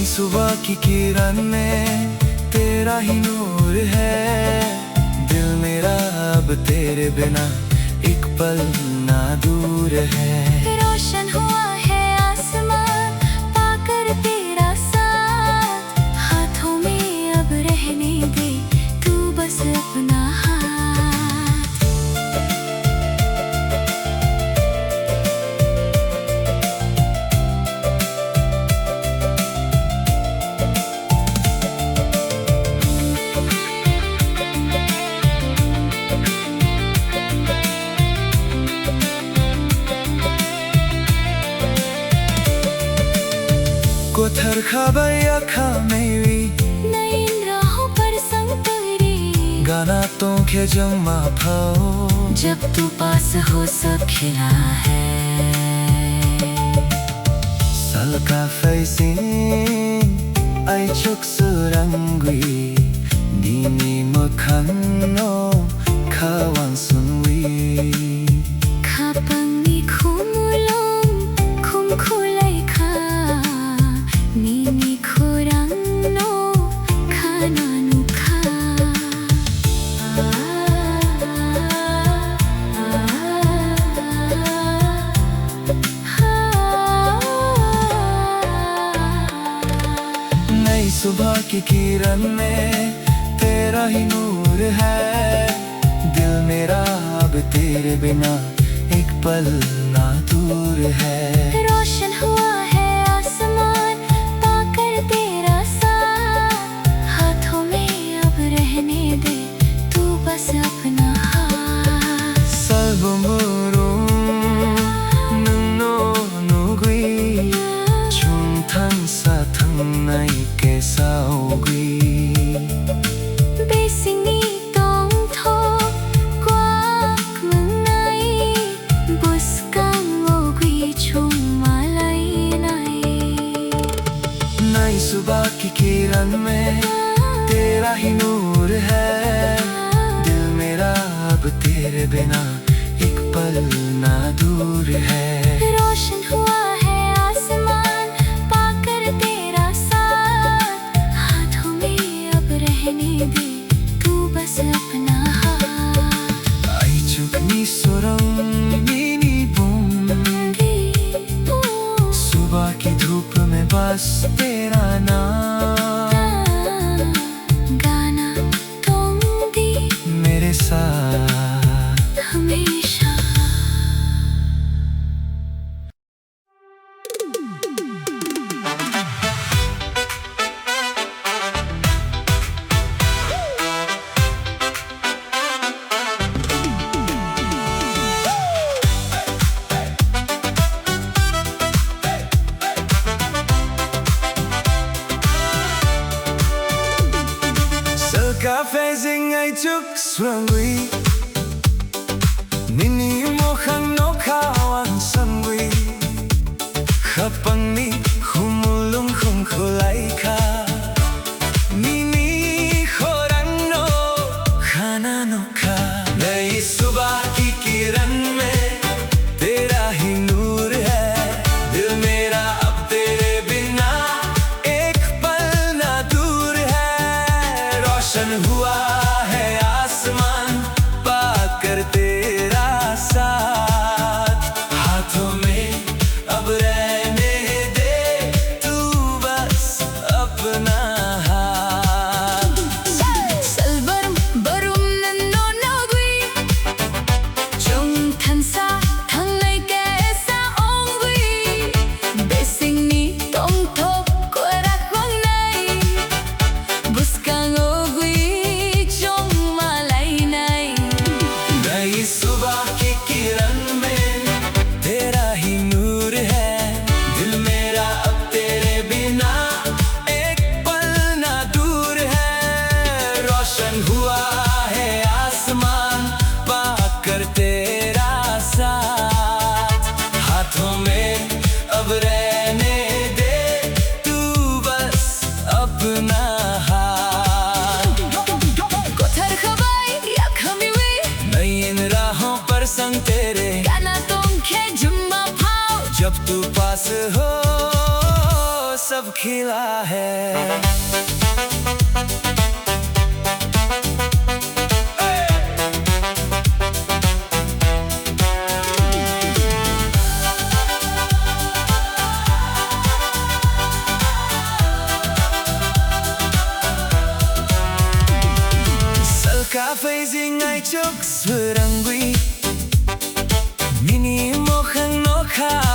नई सुबह की किरण में तेरा ही नूर है। दिल मेरा अब तेरे बिना एक पल ना दूर है। रोशन हुआ है आसमान पाकर तेरा साथ, हाथों में अब रहने दे तू बस अपना कोथर खबैया खामेवी नयन राहों पर संग तेरे, गाना तो के जमा फाओ जब तू पास हो सब खिला है। Salka facing ay chuk surangwi nini makhanno khawang sunwi Kapangi kumulong kumkulay ka, nini kurang no kananu ka. नई सुबह की किरण में तेरा ही नूर है। दिल मेरा अब तेरे बिना एक पल ना दूर है। रोशन हुआ है आसमान पाकर तेरा साथ, हाथों में अब रहने दे तू बस अपना हाथ। Salbumurum nunno nugui chung thang sa thang nai ke saugui Besingi tong tho quak mừng nay, bus kang ogui chung malay nay। नई सुबह की किरण में तेरा ही नूर है। दिल मेरा अब तेरे बिना एक पल ना दूर है। रोशन हुआ है आसमान पाकर तेरा साथ, हाथों में अब रहने दे तू बस अपना हाथ। आई चुकनी सुरंग नीनी बूंद सुबह की धूप में बस तेरा नाम गाना तुम भी मेरे साथ हमेशा। Salka facing ay chuk swangwi nini mo khang no khawang sangwi khapang ni khumulung khum khulai kha nini khorang no khana no kha। नई सुबह की किरण में तेरा ही नूर है। दिल मेरा अब तेरे बिना एक पल ना दूर है। रोशन हुआ है आसमान पाकर तेरा साथ, हाथों में अब रहने दे तू बस अपना हाथ। Salbarum barum nanno nagui chung thansa thangai ke sa ongui besing ni tong tho korak wang nai buskang ogui chung malay nai। नई सुबह की किरण में तेरा ही नूर है। दिल मेरा अब तेरे बिना एक पल ना दूर है। रोशन हुआ है आसमान पाकर तेरा साथ, हाथों में अब रहने दे तू बस अपना हाथ। Kothar khabai ya khamiwi नई इन राहों पर संग तेरे, गाना तुम खे जुम्मा भाव जब तू पास हो सब अब खिला है। Selka-phasing ay chok swerangui Mini mo khang no kha